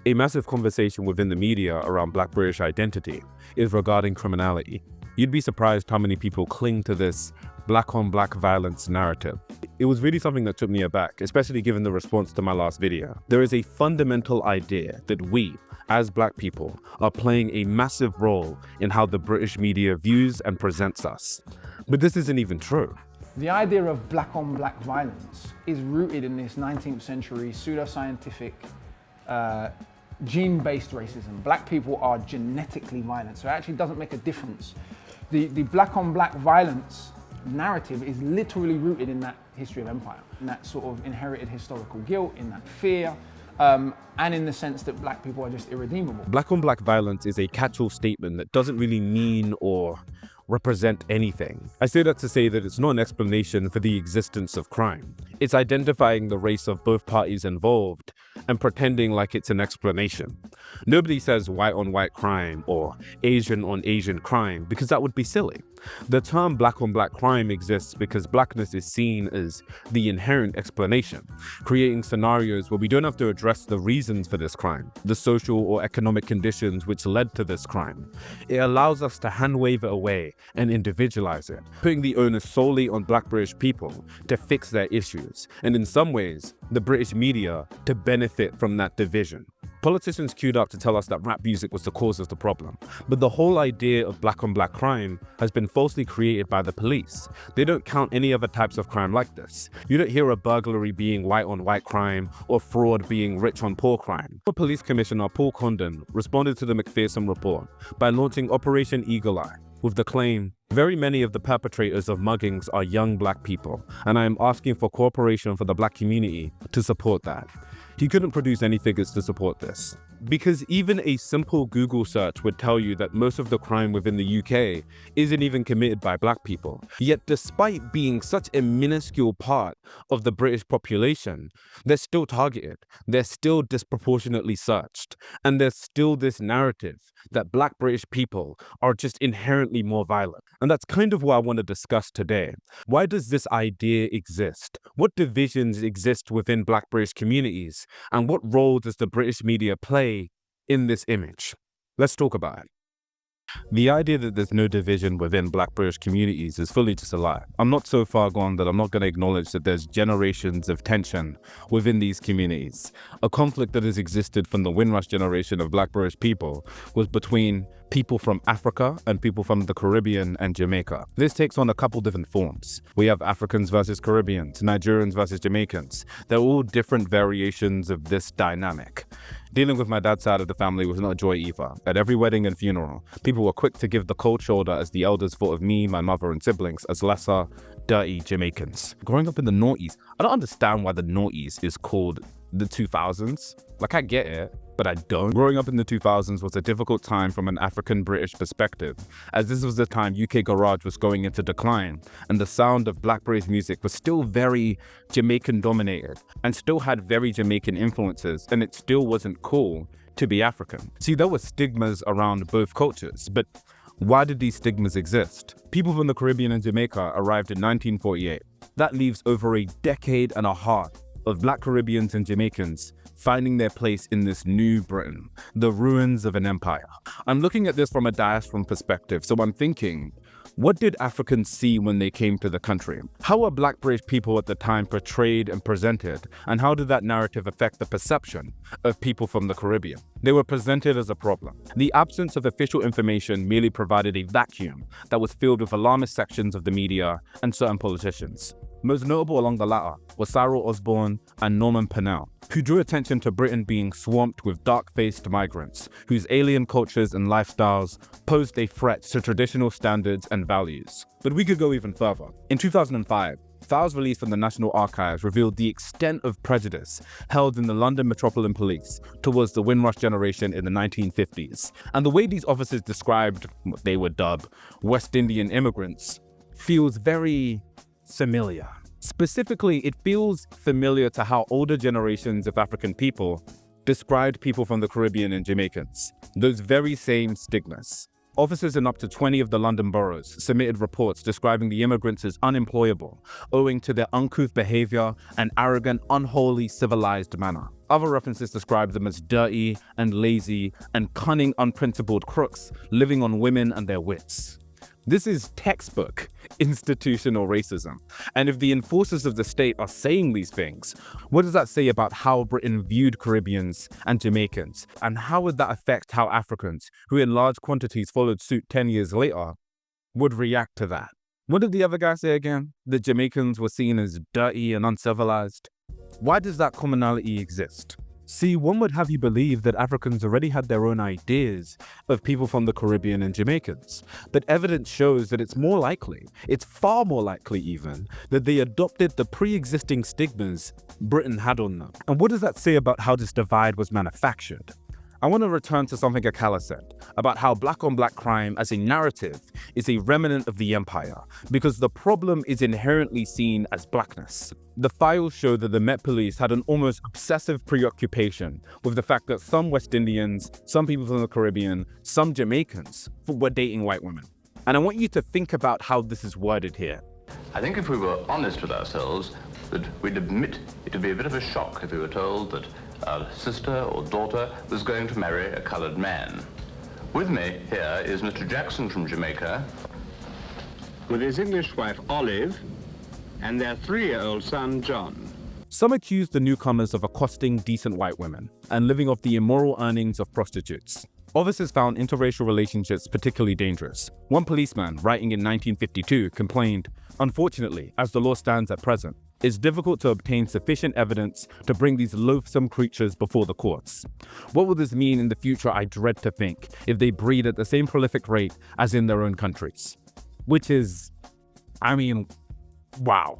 A massive conversation within the media around Black British identity is regarding criminality. You'd be surprised how many people cling to this black on black violence narrative. It was really something that took me aback, especially given the response to my last video. There is a fundamental idea that we, as Black people, are playing a massive role in how the British media views and presents us. But this isn't even true. The idea of black on black violence is rooted in this 19th century pseudoscientific gene-based racism. Black people are genetically violent, so it actually doesn't make a difference. The black on black violence narrative is literally rooted in that history of empire, in that sort of inherited historical guilt, in that fear, and in the sense that Black people are just irredeemable. Black on black violence is a catch-all statement that doesn't really mean or represent anything. I say that to say that it's not an explanation for the existence of crime. It's identifying the race of both parties involved and pretending like it's an explanation. Nobody says white on white crime or Asian on Asian crime because that would be silly. The term black on black crime exists because blackness is seen as the inherent explanation, creating scenarios where we don't have to address the reasons for this crime, the social or economic conditions which led to this crime. It allows us to hand wave it away and individualize it, putting the onus solely on Black British people to fix their issues, and in some ways, the British media to benefit from that division. Politicians queued up to tell us that rap music was the cause of the problem, but the whole idea of black on black crime has been falsely created by the police. They don't count any other types of crime like this. You don't hear a burglary being white on white crime or fraud being rich on poor crime. Police Commissioner Paul Condon responded to the McPherson report by launching Operation Eagle Eye, with the claim, very many of the perpetrators of muggings are young Black people, and I am asking for cooperation for the Black community to support that. He couldn't produce any figures to support this, because even a simple Google search would tell you that most of the crime within the UK isn't even committed by Black people. Yet despite being such a minuscule part of the British population, they're still targeted, they're still disproportionately searched, and there's still this narrative that Black British people are just inherently more violent. And that's kind of what I want to discuss today. Why does this idea exist? What divisions exist within Black British communities? And what role does the British media play in this image? Let's talk about it. The idea that there's no division within Black British communities is fully just a lie. I'm not so far gone that I'm not going to acknowledge that there's generations of tension within these communities. A conflict that has existed from the Windrush generation of Black British people was between people from Africa and people from the Caribbean and Jamaica. This takes on a couple different forms. We have Africans versus Caribbeans, Nigerians versus Jamaicans. They're all different variations of this dynamic. Dealing with my dad's side of the family was not a joy either. At every wedding and funeral, people were quick to give the cold shoulder as the elders thought of me, my mother and siblings as lesser, dirty Jamaicans. Growing up in the noughties, I don't understand why the noughties is called the 2000s. Like, I get it, but I don't. Growing up in the 2000s was a difficult time from an African-British perspective, as this was the time UK garage was going into decline, and the sound of Black British music was still very Jamaican-dominated, and still had very Jamaican influences, and it still wasn't cool to be African. See, there were stigmas around both cultures, but why did these stigmas exist? People from the Caribbean and Jamaica arrived in 1948. That leaves over a decade and a half of Black Caribbeans and Jamaicans finding their place in this new Britain, the ruins of an empire. I'm looking at this from a diaspora perspective, so I'm thinking, what did Africans see when they came to the country? How were Black British people at the time portrayed and presented, and how did that narrative affect the perception of people from the Caribbean? They were presented as a problem. The absence of official information merely provided a vacuum that was filled with alarmist sections of the media and certain politicians. Most notable along the latter were Cyril Osborne and Norman Pennell, who drew attention to Britain being swamped with dark-faced migrants, whose alien cultures and lifestyles posed a threat to traditional standards and values. But we could go even further. In 2005, files released from the National Archives revealed the extent of prejudice held in the London Metropolitan Police towards the Windrush generation in the 1950s. And the way these officers described what they would dub West Indian immigrants feels very familiar. Specifically, it feels familiar to how older generations of African people described people from the Caribbean and Jamaicans. Those very same stigmas. Officers in up to 20 of the London boroughs submitted reports describing the immigrants as unemployable, owing to their uncouth behavior and arrogant, unholy, civilized manner. Other references describe them as dirty and lazy and cunning, unprincipled crooks living on women and their wits. This is textbook institutional racism. And if the enforcers of the state are saying these things, what does that say about how Britain viewed Caribbeans and Jamaicans? And how would that affect how Africans, who in large quantities followed suit 10 years later, would react to that? What did the other guy say again? That Jamaicans were seen as dirty and uncivilized? Why does that commonality exist? See, one would have you believe that Africans already had their own ideas of people from the Caribbean and Jamaicans, but evidence shows that it's far more likely even, that they adopted the pre-existing stigmas Britain had on them. And what does that say about how this divide was manufactured? I want to return to something Akala said about how black-on-black crime as a narrative is a remnant of the empire because the problem is inherently seen as blackness. The files show that the Met Police had an almost obsessive preoccupation with the fact that some West Indians, some people from the Caribbean, some Jamaicans were dating white women. And I want you to think about how this is worded here. I think if we were honest with ourselves, that we'd admit it would be a bit of a shock if we were told that our sister or daughter was going to marry a colored man. With me here is Mr. Jackson from Jamaica, with his English wife Olive and their 3-year-old son John. Some accused the newcomers of accosting decent white women and living off the immoral earnings of prostitutes. Officers found interracial relationships particularly dangerous. One policeman, writing in 1952, complained, "Unfortunately, as the law stands at present, it's difficult to obtain sufficient evidence to bring these loathsome creatures before the courts. What will this mean in the future? I dread to think, if they breed at the same prolific rate as in their own countries." Which is, wow,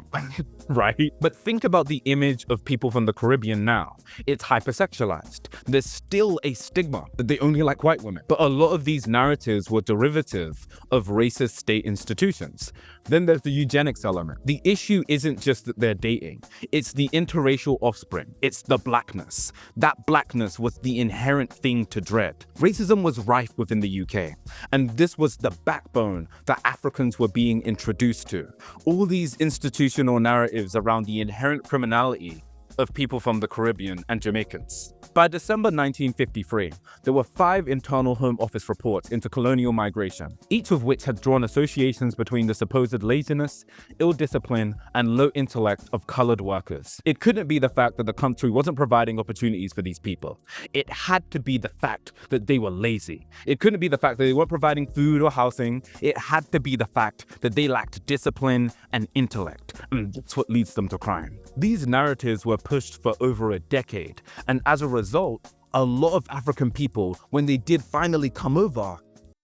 right? But think about the image of people from the Caribbean now. It's hypersexualized. There's still a stigma that they only like white women. But a lot of these narratives were derivative of racist state institutions. Then there's the eugenics element. The issue isn't just that they're dating. It's the interracial offspring. It's the blackness. That blackness was the inherent thing to dread. Racism was rife within the UK. And this was the backbone that Africans were being introduced to. All these institutional narratives around the inherent criminality of people from the Caribbean and Jamaicans. By December 1953, there were 5 internal Home Office reports into colonial migration, each of which had drawn associations between the supposed laziness, ill discipline, and low intellect of colored workers. It couldn't be the fact that the country wasn't providing opportunities for these people. It had to be the fact that they were lazy. It couldn't be the fact that they weren't providing food or housing. It had to be the fact that they lacked discipline and intellect, and that's what leads them to crime. These narratives were pushed for over a decade, and as a result, a lot of African people, when they did finally come over,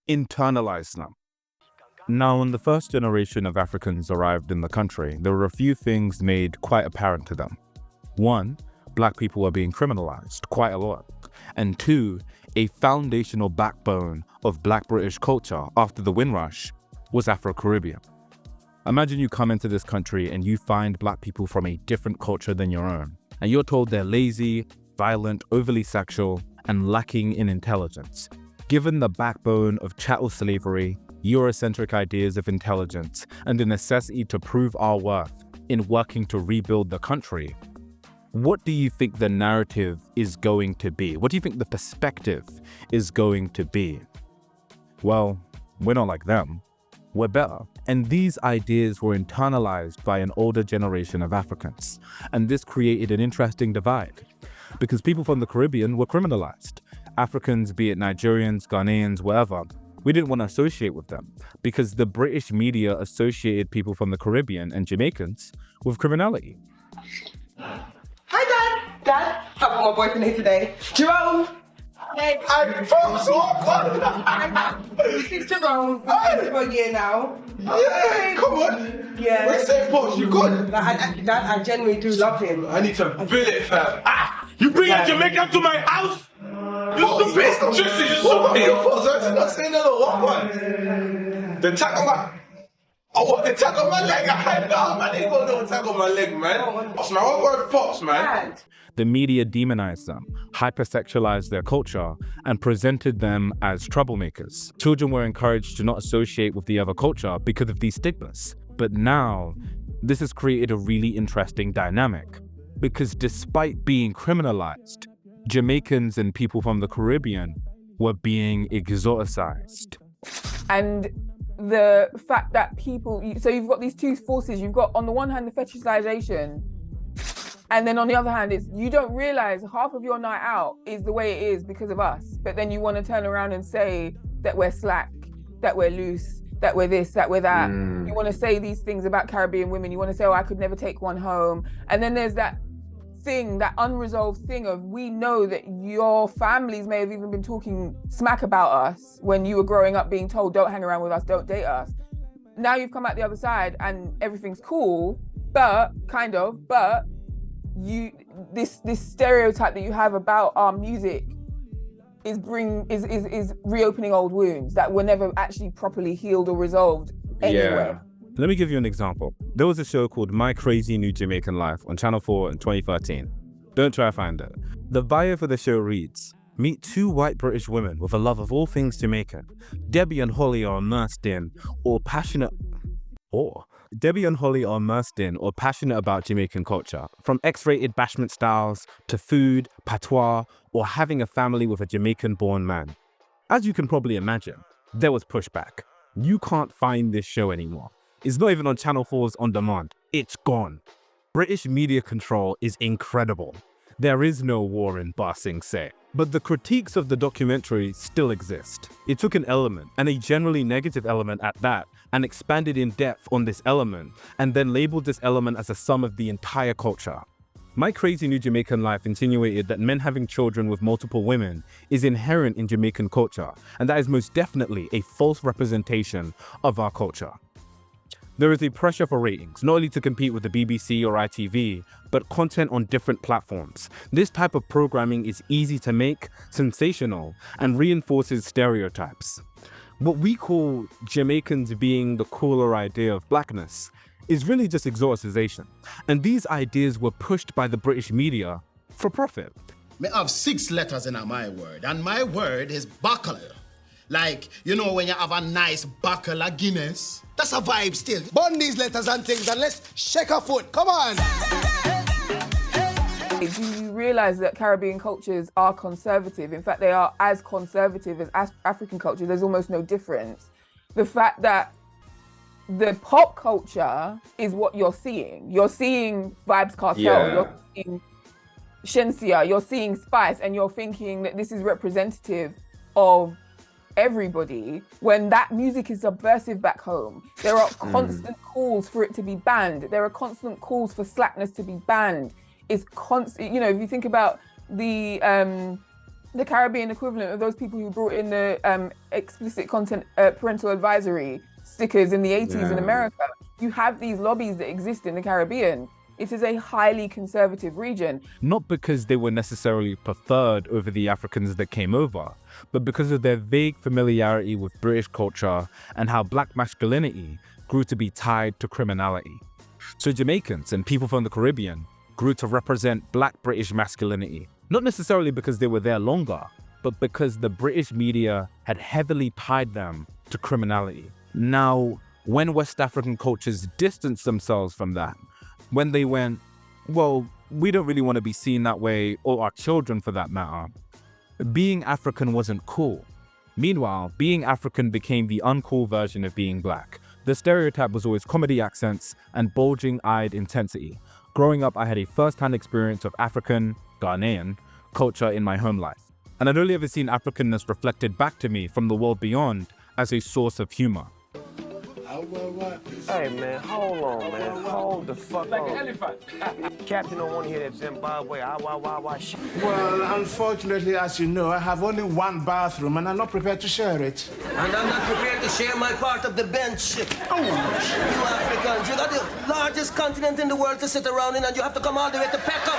internalized them. Now, when the first generation of Africans arrived in the country, there were a few things made quite apparent to them. 1, black people were being criminalized quite a lot. And 2, a foundational backbone of black British culture after the Windrush was Afro-Caribbean. Imagine you come into this country and you find black people from a different culture than your own, and you're told they're lazy, violent, overly sexual, and lacking in intelligence. Given the backbone of chattel slavery, Eurocentric ideas of intelligence, and the necessity to prove our worth in working to rebuild the country, what do you think the narrative is going to be? What do you think the perspective is going to be? Well, we're not like them. We're better. And these ideas were internalized by an older generation of Africans. And this created an interesting divide, because people from the Caribbean were criminalized. Africans, be it Nigerians, Ghanaians, wherever, we didn't want to associate with them because the British media associated people from the Caribbean and Jamaicans with criminality. Hi, Dad. Dad, I've got my boyfriend here today. Jerome. Hey. This is Jerome. We've been for a year now. Yeah, come on. Yeah. We're safe, boss. You good? Dad, I genuinely do love him. I need to feel it, fam. You bring a Jamaican to my house? You stupid! Jesse, you What stupid! your fault, sir? Not saying hello. What one? Then tackle back. I want to tag on my leg. No, man, ain't got no tag on my leg, man. Pops, man, I want pops, man. The media demonized them, hypersexualized their culture, and presented them as troublemakers. Children were encouraged to not associate with the other culture because of these stigmas. But now, this has created a really interesting dynamic, because despite being criminalized, Jamaicans and people from the Caribbean were being exoticized. And the fact that people, so you've got these two forces, you've got on the one hand the fetishization, and then on the other hand, it's you don't realize half of your night out is the way it is because of us. But then you want to turn around and say that we're slack, that we're loose, that we're this, that we're that. You want to say these things about Caribbean women. You want to say, oh, I could never take one home. And then there's that thing, that unresolved thing of, we know that your families may have even been talking smack about us when you were growing up being told, don't hang around with us, don't date us. Now you've come out the other side and everything's cool, but you this stereotype that you have about our music is reopening old wounds that were never actually properly healed or resolved anyway. Let me give you an example. There was a show called My Crazy New Jamaican Life on Channel 4 in 2013. Don't try to find it. The bio for the show reads, meet two white British women with a love of all things Jamaican. Debbie and Holly are immersed in or passionate about Jamaican culture, from X-rated bashment styles to food, patois, or having a family with a Jamaican-born man. As you can probably imagine, there was pushback. You can't find this show anymore. It's not even on Channel 4's On Demand. It's gone. British media control is incredible. There is no war in Ba Sing Se. But the critiques of the documentary still exist. It took an element, and a generally negative element at that, and expanded in depth on this element, and then labeled this element as a sum of the entire culture. My Crazy New Jamaican Life insinuated that men having children with multiple women is inherent in Jamaican culture, and that is most definitely a false representation of our culture. There is a pressure for ratings, not only to compete with the BBC or ITV, but content on different platforms. This type of programming is easy to make, sensational, and reinforces stereotypes. What we call Jamaicans being the cooler idea of blackness is really just exoticization. And these ideas were pushed by the British media for profit. Me have 6 letters in my word, and my word is buckle. Like, you know, when you have a nice buckle of Guinness, that's a vibe still. Burn these letters and things and let's shake a foot. Come on. Do you realize that Caribbean cultures are conservative? In fact, they are as conservative as African culture. There's almost no difference. The fact that the pop culture is what you're seeing. You're seeing Vibes Cartel, you're seeing Shensia, you're seeing Spice, and you're thinking that this is representative of everybody, when that music is subversive back home. There are constant calls for it to be banned. There are constant calls for slackness to be banned. It's constant, you know, if you think about the Caribbean equivalent of those people who brought in the explicit content parental advisory stickers in the 80s in America, you have these lobbies that exist in the Caribbean. It is a highly conservative region. Not because they were necessarily preferred over the Africans that came over, but because of their vague familiarity with British culture and how black masculinity grew to be tied to criminality. So Jamaicans and people from the Caribbean grew to represent black British masculinity, not necessarily because they were there longer, but because the British media had heavily tied them to criminality. Now, when West African cultures distanced themselves from that, when they went, well, we don't really want to be seen that way, or our children for that matter, being African wasn't cool. Meanwhile, being African became the uncool version of being black. The stereotype was always comedy accents and bulging-eyed intensity. Growing up, I had a first-hand experience of African, Ghanaian, culture in my home life. And I'd only ever seen Africanness reflected back to me from the world beyond as a source of humor. Hey man, hold on man, hold the fuck on. Like an elephant. Captain don't want to hear that Zimbabwe, shit. Well, unfortunately, as you know, I have only one bathroom and I'm not prepared to share it. And I'm not prepared to share my part of the bench. Oh, you Africans, you got the largest continent in the world to sit around in and you have to come all the way to Peckham.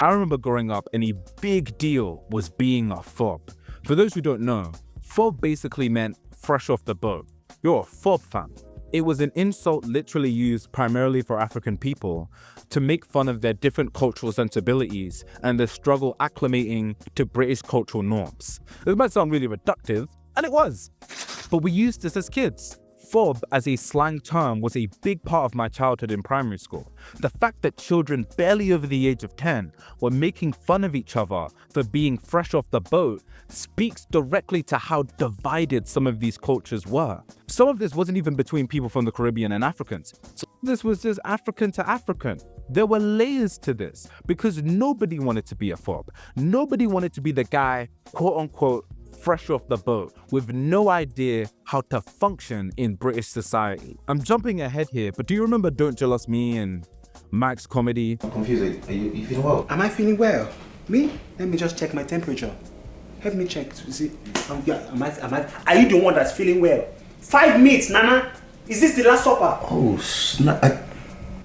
I remember growing up and a big deal was being a fob. For those who don't know, fob basically meant fresh off the boat. You're a fob fam. It was an insult literally used primarily for African people to make fun of their different cultural sensibilities and their struggle acclimating to British cultural norms. This might sound really reductive, and it was, but we used this as kids. Fob as a slang term was a big part of my childhood in primary school. The fact that children barely over the age of 10 were making fun of each other for being fresh off the boat speaks directly to how divided some of these cultures were. Some of this wasn't even between people from the Caribbean and Africans. Some of this was just African to African. There were layers to this because nobody wanted to be a fob. Nobody wanted to be the guy, quote unquote, fresh off the boat with no idea how to function in British society. I'm jumping ahead here, but do you remember Don't Jealous Me and Mike's comedy? I'm confused. Are you feeling well? Am I feeling well? Me? Let me just check my temperature. Help me check to see. Are you the one that's feeling well? 5 minutes, Nana. Is this the last supper? Oh, snap.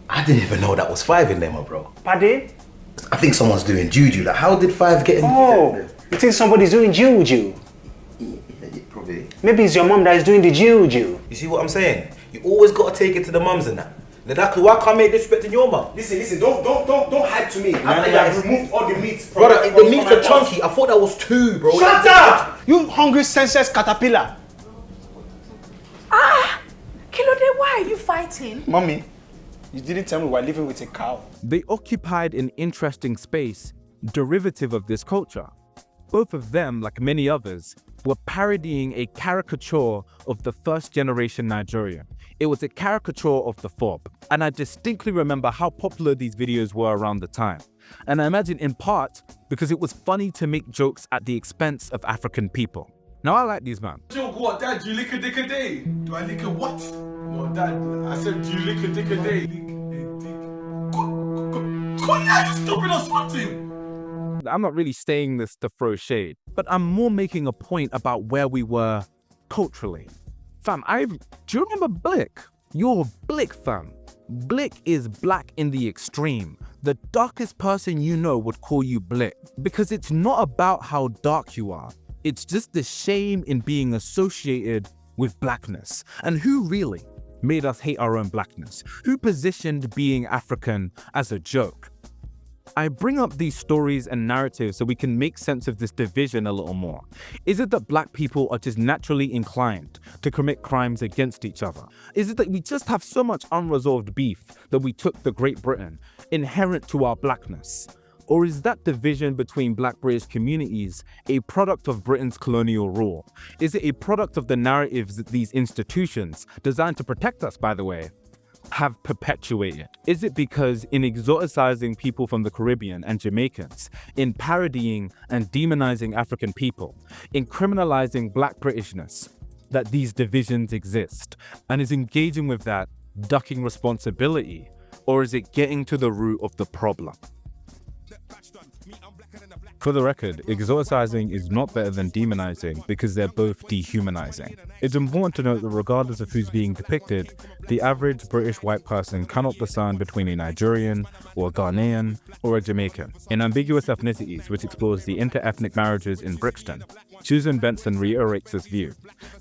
I didn't even know that was 5 in there, my bro. Pardon? I think someone's doing juju. Like, how did 5 get in? Oh, you think somebody's doing juju? Yeah, probably. Maybe it's your mom that is doing the juju. You see what I'm saying? You always gotta take it to the mums and that. Why can't I make disrespect in your mum? Listen, don't hype to me. I've removed all the meat from brother, the meats are chunky. I thought that was 2, bro. Shut up! You hungry senseless caterpillar. Kilode, why are you fighting? Mommy, you didn't tell me we're living with a cow. They occupied an interesting space derivative of this culture. Both of them, like many others, were parodying a caricature of the first generation Nigerian. It was a caricature of the fob, and I distinctly remember how popular these videos were around the time. And I imagine in part because it was funny to make jokes at the expense of African people. Now I like these man. Joke what, Dad? Do you lick a dick a day? Do I lick a what? No, Dad, I said, do you lick a dick a day? Lick a dick. Are you stupid or something? I'm not really saying this to throw shade, but I'm more making a point about where we were culturally. Fam, do you remember Blick? You're Blick, fam. Blick is black in the extreme. The darkest person you know would call you Blick, because it's not about how dark you are. It's just the shame in being associated with blackness. And who really made us hate our own blackness? Who positioned being African as a joke? I bring up these stories and narratives so we can make sense of this division a little more. Is it that black people are just naturally inclined to commit crimes against each other? Is it that we just have so much unresolved beef that we took the Great Britain, inherent to our blackness? Or is that division between black British communities a product of Britain's colonial rule? Is it a product of the narratives that these institutions, designed to protect us by the way, have perpetuated? Is it because in exoticizing people from the Caribbean and Jamaicans, in parodying and demonizing African people, in criminalizing black Britishness, that these divisions exist? And is engaging with that ducking responsibility? Or is it getting to the root of the problem? For the record, exoticizing is not better than demonizing because they're both dehumanizing. It's important to note that regardless of who's being depicted, the average British white person cannot discern between a Nigerian or a Ghanaian or a Jamaican. In Ambiguous Ethnicities, which explores the inter-ethnic marriages in Brixton, Susan Benson reiterates this view.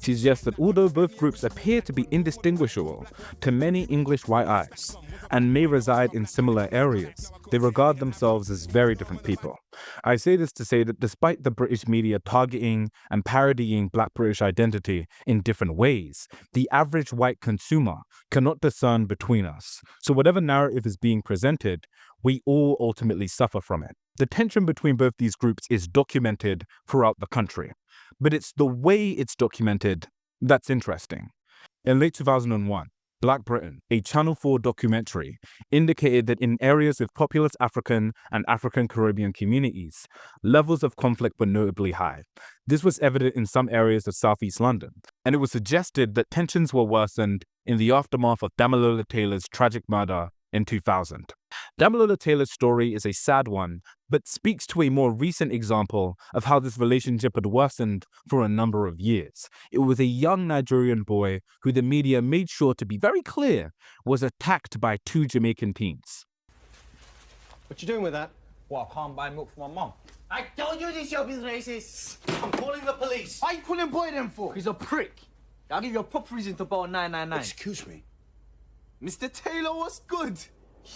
She suggests that although both groups appear to be indistinguishable to many English white eyes, and may reside in similar areas, they regard themselves as very different people. I say this to say that despite the British media targeting and parodying black British identity in different ways, the average white consumer cannot discern between us. So whatever narrative is being presented, we all ultimately suffer from it. The tension between both these groups is documented throughout the country, but it's the way it's documented that's interesting. In late 2001, Black Britain, a Channel 4 documentary, indicated that in areas with populous African and African Caribbean communities, levels of conflict were notably high. This was evident in some areas of southeast London, and it was suggested that tensions were worsened in the aftermath of Damilola Taylor's tragic murder in 2000. Damilola Taylor's story is a sad one, but speaks to a more recent example of how this relationship had worsened for a number of years. It was a young Nigerian boy who the media made sure to be very clear was attacked by 2 Jamaican teens. What you doing with that? Well, I can't buy milk for my mum. I told you this job is racist. I'm calling the police. Why you calling boy them for? He's a prick. I'll give you a proper reason to bowl 999. Excuse me. Mr. Taylor, what's good?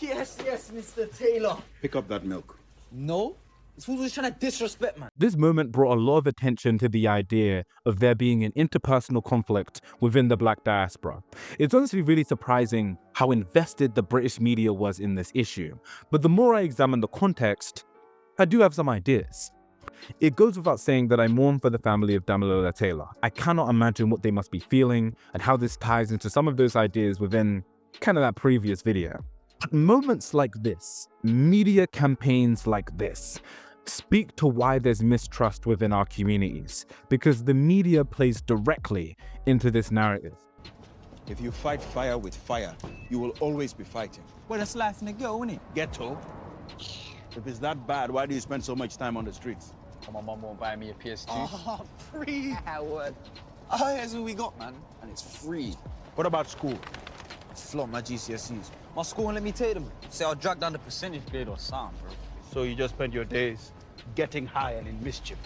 Yes, Mr. Taylor. Pick up that milk. No? This fool's always trying to disrespect, man. This moment brought a lot of attention to the idea of there being an interpersonal conflict within the black diaspora. It's honestly really surprising how invested the British media was in this issue, but the more I examine the context, I do have some ideas. It goes without saying that I mourn for the family of Damilola Taylor. I cannot imagine what they must be feeling and how this ties into some of those ideas within kind of that previous video. But moments like this, media campaigns like this, speak to why there's mistrust within our communities, because the media plays directly into this narrative. If you fight fire with fire, you will always be fighting. Well, that's life in the ghetto, isn't it? Ghetto? If it's that bad, why do you spend so much time on the streets? Oh, my mum won't buy me a PS2. Oh, free! Howard. Oh, that's what we got, man. And it's free. What about school? I flop my GCSEs. My school won't let me take them. Say I'll drag down the percentage grade or something, bro. So you just spend your days getting high and in mischief.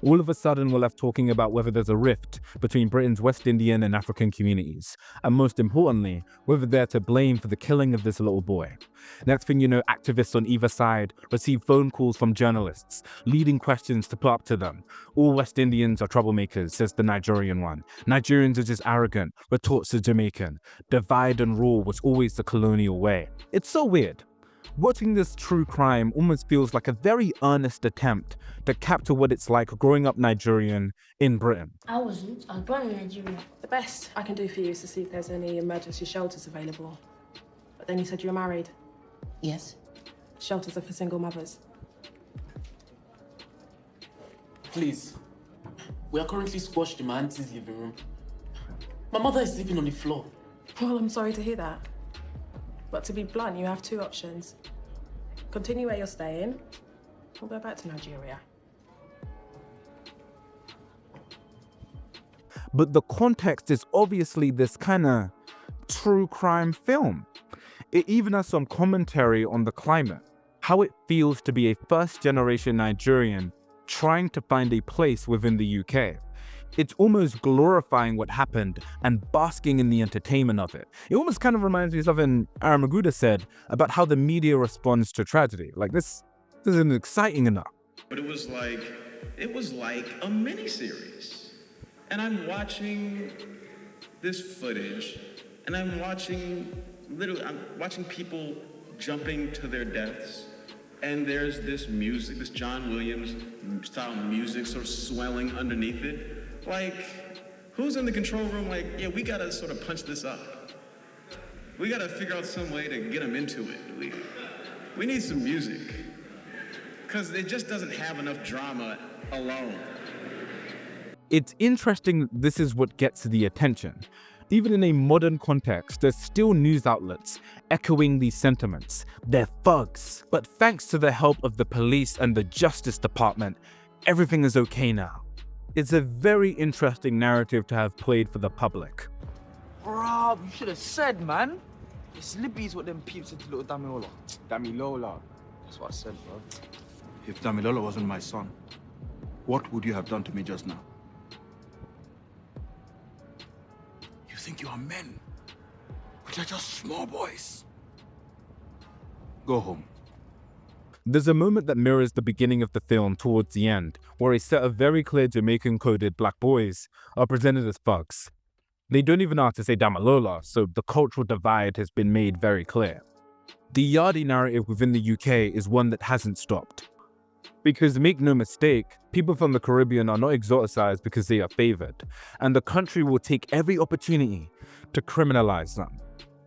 All of a sudden, we're left talking about whether there's a rift between Britain's West Indian and African communities, and most importantly, whether they're to blame for the killing of this little boy. Next thing you know, activists on either side receive phone calls from journalists, leading questions to put up to them. All West Indians are troublemakers, says the Nigerian one. Nigerians are just arrogant, retorts the Jamaican. Divide and rule was always the colonial way. It's so weird. Watching this true crime almost feels like a very earnest attempt to capture what it's like growing up Nigerian in Britain. I wasn't. I was born in Nigeria. The best I can do for you is to see if there's any emergency shelters available. But then you said you were married. Yes. Shelters are for single mothers. Please. We are currently squashed in my auntie's living room. My mother is sleeping on the floor. Well, I'm sorry to hear that. But to be blunt, you have two options. Continue where you're staying, or go back to Nigeria. But the context is obviously this kind of true crime film. It even has some commentary on the climate, how it feels to be a first-generation Nigerian trying to find a place within the UK. It's almost glorifying what happened and basking in the entertainment of it. It almost kind of reminds me of something Aramaguda said about how the media responds to tragedy. Like this isn't exciting enough. But it was like a mini-series. And I'm watching this footage, and I'm watching people jumping to their deaths. And there's this music, this John Williams style music sort of swelling underneath it. Like, who's in the control room like, yeah, we gotta sort of punch this up. We gotta figure out some way to get them into it. We need some music. Because it just doesn't have enough drama alone. It's interesting this is what gets the attention. Even in a modern context, there's still news outlets echoing these sentiments. They're thugs. But thanks to the help of the police and the Justice Department, everything is okay now. It's a very interesting narrative to have played for the public. Bro, you should have said, man. It's Libby's what them peeps into little Damilola. Damilola. That's what I said, bro. If Damilola wasn't my son, what would you have done to me just now? You think you are men, but you're just small boys. Go home. There's a moment that mirrors the beginning of the film towards the end, where a set of very clear Jamaican-coded black boys are presented as thugs. They don't even know how to say Damilola, so the cultural divide has been made very clear. The Yardie narrative within the UK is one that hasn't stopped. Because make no mistake, people from the Caribbean are not exoticized because they are favored, and the country will take every opportunity to criminalize them.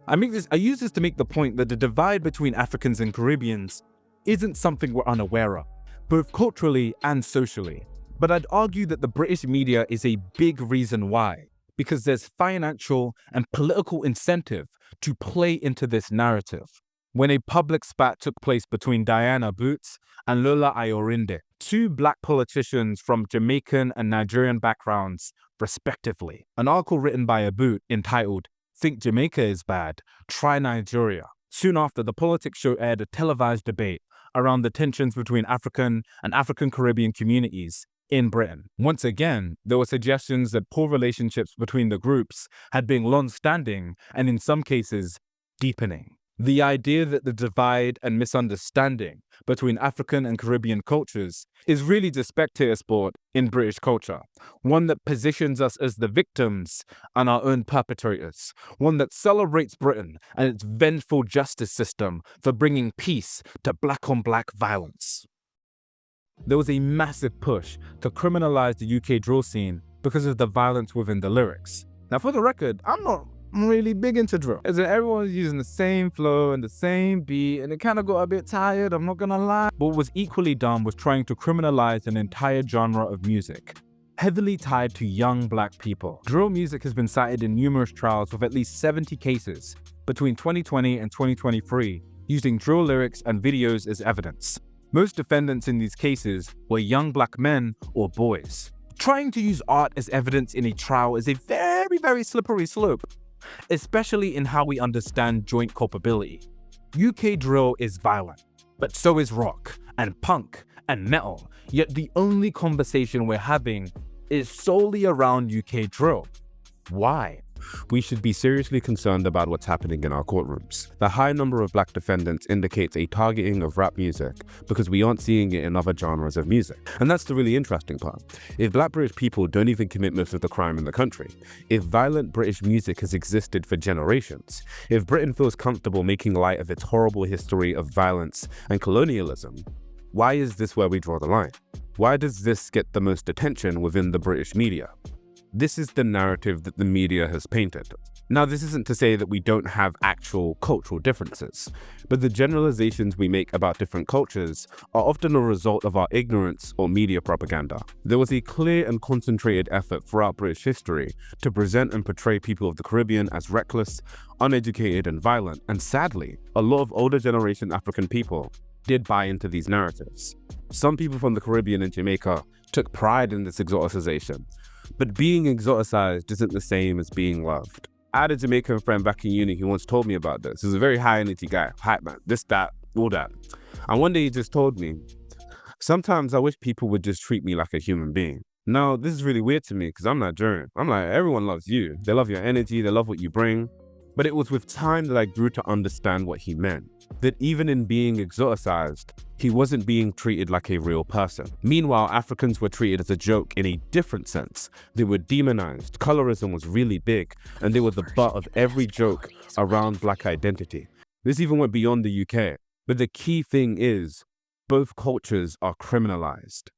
I use this to make the point that the divide between Africans and Caribbeans isn't something we're unaware of, both culturally and socially. But I'd argue that the British media is a big reason why, because there's financial and political incentive to play into this narrative. When a public spat took place between Diana Boots and Lola Ayorinde, two black politicians from Jamaican and Nigerian backgrounds, respectively. An article written by a Boot entitled, "Think Jamaica is Bad? Try Nigeria." Soon after, the politics show aired a televised debate around the tensions between African and African Caribbean communities in Britain. Once again, there were suggestions that poor relationships between the groups had been long-standing and in some cases, deepening. The idea that the divide and misunderstanding between African and Caribbean cultures is really just spectator sport in British culture, one that positions us as the victims and our own perpetrators, one that celebrates Britain and its vengeful justice system for bringing peace to black-on-black violence. There was a massive push to criminalize the UK drill scene because of the violence within the lyrics. Now, for the record, I'm not really big into drill, as in everyone was using the same flow and the same beat, and it kind of got a bit tired, I'm not gonna lie. But what was equally dumb was trying to criminalize an entire genre of music, heavily tied to young black people. Drill music has been cited in numerous trials with at least 70 cases between 2020 and 2023, using drill lyrics and videos as evidence. Most defendants in these cases were young black men or boys. Trying to use art as evidence in a trial is a very slippery slope, especially in how we understand joint culpability. UK drill is violent, but so is rock and punk and metal, yet the only conversation we're having is solely around UK drill. Why? We should be seriously concerned about what's happening in our courtrooms. The high number of black defendants indicates a targeting of rap music because we aren't seeing it in other genres of music. And that's the really interesting part. If black British people don't even commit most of the crime in the country, if violent British music has existed for generations, if Britain feels comfortable making light of its horrible history of violence and colonialism, why is this where we draw the line? Why does this get the most attention within the British media? This is the narrative that the media has painted. Now, this isn't to say that we don't have actual cultural differences, but the generalizations we make about different cultures are often a result of our ignorance or media propaganda. There was a clear and concentrated effort throughout British history to present and portray people of the Caribbean as reckless, uneducated, and violent, and sadly, a lot of older generation African people did buy into these narratives. Some people from the Caribbean and Jamaica took pride in this exoticization, but being exoticized isn't the same as being loved. I had a Jamaican friend back in uni who once told me about this. He was a very high energy guy, hype man, this, that, all that. And one day he just told me, sometimes I wish people would just treat me like a human being. Now, this is really weird to me because I'm Nigerian. I'm like, everyone loves you. They love your energy, they love what you bring. But it was with time that I grew to understand what he meant. That even in being exoticized, he wasn't being treated like a real person. Meanwhile, Africans were treated as a joke in a different sense. They were demonized, colorism was really big, and they were the butt of every joke around black identity. This even went beyond the UK. But the key thing is, both cultures are criminalized.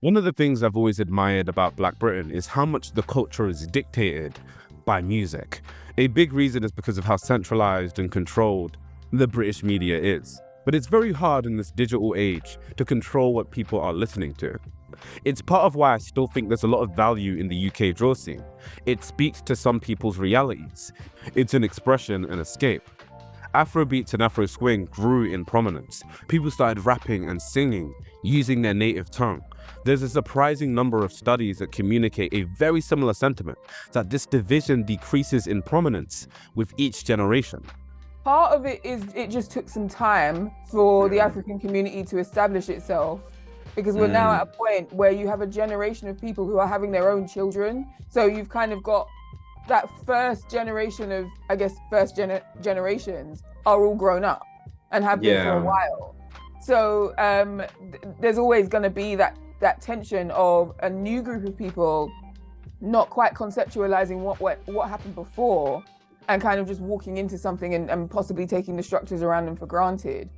One of the things I've always admired about Black Britain is how much the culture is dictated by music. A big reason is because of how centralized and controlled the British media is. But it's very hard in this digital age to control what people are listening to. It's part of why I still think there's a lot of value in the UK drill scene. It speaks to some people's realities. It's an expression and escape. Afrobeats and Afro swing grew in prominence. People started rapping and singing using their native tongue. There's a surprising number of studies that communicate a very similar sentiment, that this division decreases in prominence with each generation. Part of it is it just took some time for the African community to establish itself, because we're now at a point where you have a generation of people who are having their own children. So you've kind of got that first generation of, I guess, generations are all grown up and have been for a while. So there's always going to be that tension of a new group of people not quite conceptualizing what happened before and kind of just walking into something and possibly taking the structures around them for granted.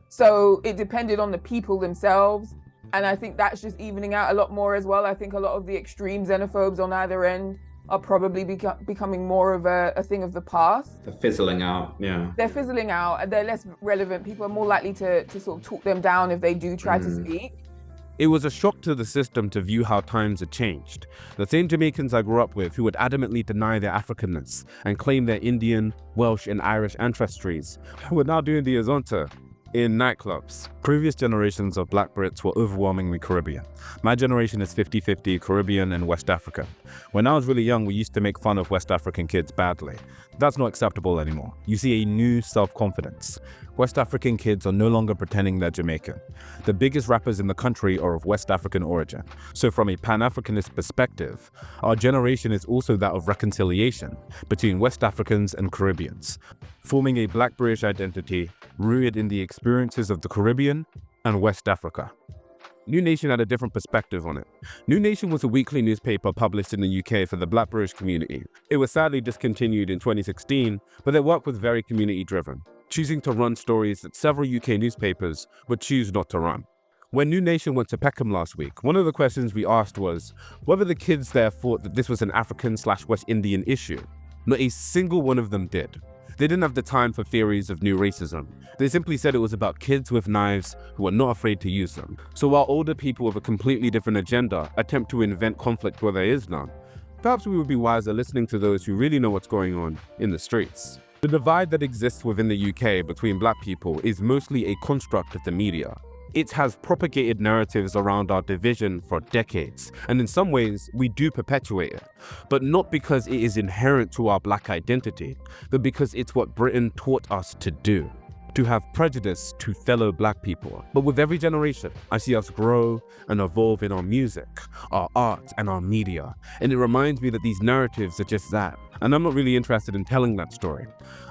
So it depended on the people themselves. And I think that's just evening out a lot more as well. I think a lot of the extreme xenophobes on either end are probably becoming more of a thing of the past. They're fizzling out, yeah. They're fizzling out and they're less relevant. People are more likely to sort of talk them down if they do try to speak. It was a shock to the system to view how times had changed. The same Jamaicans I grew up with who would adamantly deny their Africanness and claim their Indian, Welsh and Irish ancestries were now doing the Azonta. In nightclubs, previous generations of Black Brits were overwhelmingly Caribbean. My generation is 50-50 Caribbean and West African. When I was really young, we used to make fun of West African kids badly. That's not acceptable anymore. You see a new self-confidence. West African kids are no longer pretending they're Jamaican. The biggest rappers in the country are of West African origin. So from a Pan-Africanist perspective, our generation is also that of reconciliation between West Africans and Caribbeans, forming a Black British identity rooted in the experiences of the Caribbean and West Africa. New Nation had a different perspective on it. New Nation was a weekly newspaper published in the UK for the Black British community. It was sadly discontinued in 2016, but their work was very community-driven, choosing to run stories that several UK newspapers would choose not to run. When New Nation went to Peckham last week, one of the questions we asked was whether the kids there thought that this was an African/West Indian issue. Not a single one of them did. They didn't have the time for theories of new racism. They simply said it was about kids with knives who are not afraid to use them. So while older people with a completely different agenda attempt to invent conflict where there is none, perhaps we would be wiser listening to those who really know what's going on in the streets. The divide that exists within the UK between Black people is mostly a construct of the media. It has propagated narratives around our division for decades, and in some ways, we do perpetuate it. But not because it is inherent to our Black identity, but because it's what Britain taught us to do. To have prejudice to fellow Black people. But with every generation, I see us grow and evolve in our music, our art, and our media. And it reminds me that these narratives are just that. And I'm not really interested in telling that story.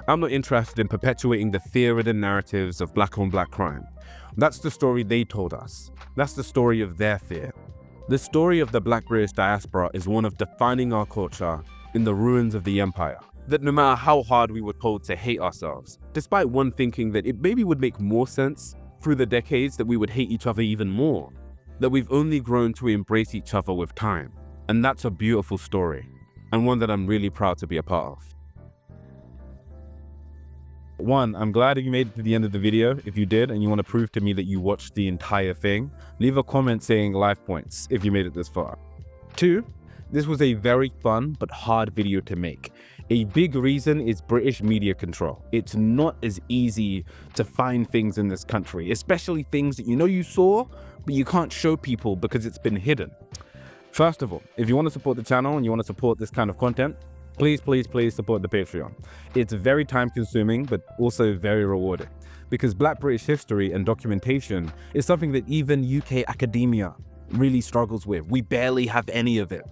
I'm not interested in perpetuating the fear-ridden narratives of Black-on-Black crime. That's the story they told us. That's the story of their fear. The story of the Black British diaspora is one of defining our culture in the ruins of the empire. That no matter how hard we were told to hate ourselves, despite one thinking that it maybe would make more sense through the decades that we would hate each other even more, that we've only grown to embrace each other with time. And that's a beautiful story, and one that I'm really proud to be a part of. One, I'm glad that you made it to the end of the video. If you did and you want to prove to me that you watched the entire thing, leave a comment saying life points if you made it this far. Two, this was a very fun but hard video to make. A big reason is British media control. It's not as easy to find things in this country, especially things that you know you saw, but you can't show people because it's been hidden. First of all, if you want to support the channel and you want to support this kind of content, please support the Patreon. It's very time consuming, but also very rewarding, because Black British history and documentation is something that even UK academia really struggles with. We barely have any of it.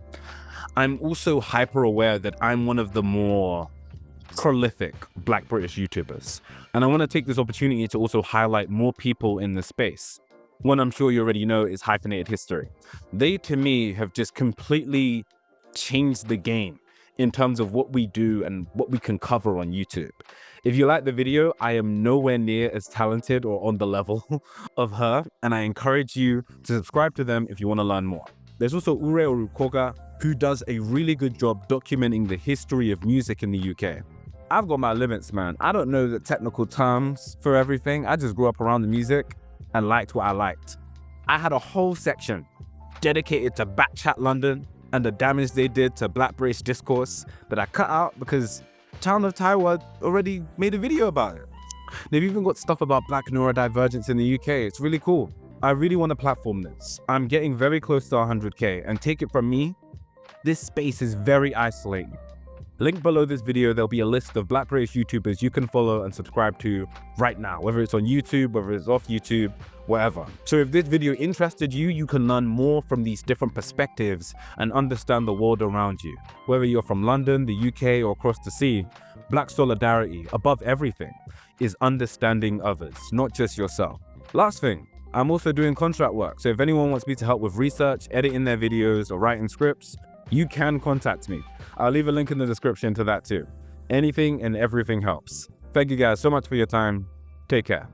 I'm also hyper aware that I'm one of the more prolific Black British YouTubers, and I want to take this opportunity to also highlight more people in this space. One I'm sure you already know is Hyphenated History. They, to me, have just completely changed the game in terms of what we do and what we can cover on YouTube. If you like the video, I am nowhere near as talented or on the level of her, and I encourage you to subscribe to them if you want to learn more. There's also Ure Orukoga, who does a really good job documenting the history of music in the UK. I've got my limits, man. I don't know the technical terms for everything. I just grew up around the music and liked what I liked. I had a whole section dedicated to Backchat London and the damage they did to Black British discourse that I cut out because Town of Taiwan already made a video about it. They've even got stuff about Black neurodivergence in the UK. It's really cool. I really want to platform this. I'm getting very close to 100K, and take it from me, this space is very isolating. Link below this video, there'll be a list of Black British YouTubers you can follow and subscribe to right now, whether it's on YouTube, whether it's off YouTube, wherever. So if this video interested you, you can learn more from these different perspectives and understand the world around you. Whether you're from London, the UK, or across the sea, Black solidarity, above everything, is understanding others, not just yourself. Last thing, I'm also doing contract work, so if anyone wants me to help with research, editing their videos, or writing scripts, you can contact me. I'll leave a link in the description to that too. Anything and everything helps. Thank you guys so much for your time. Take care.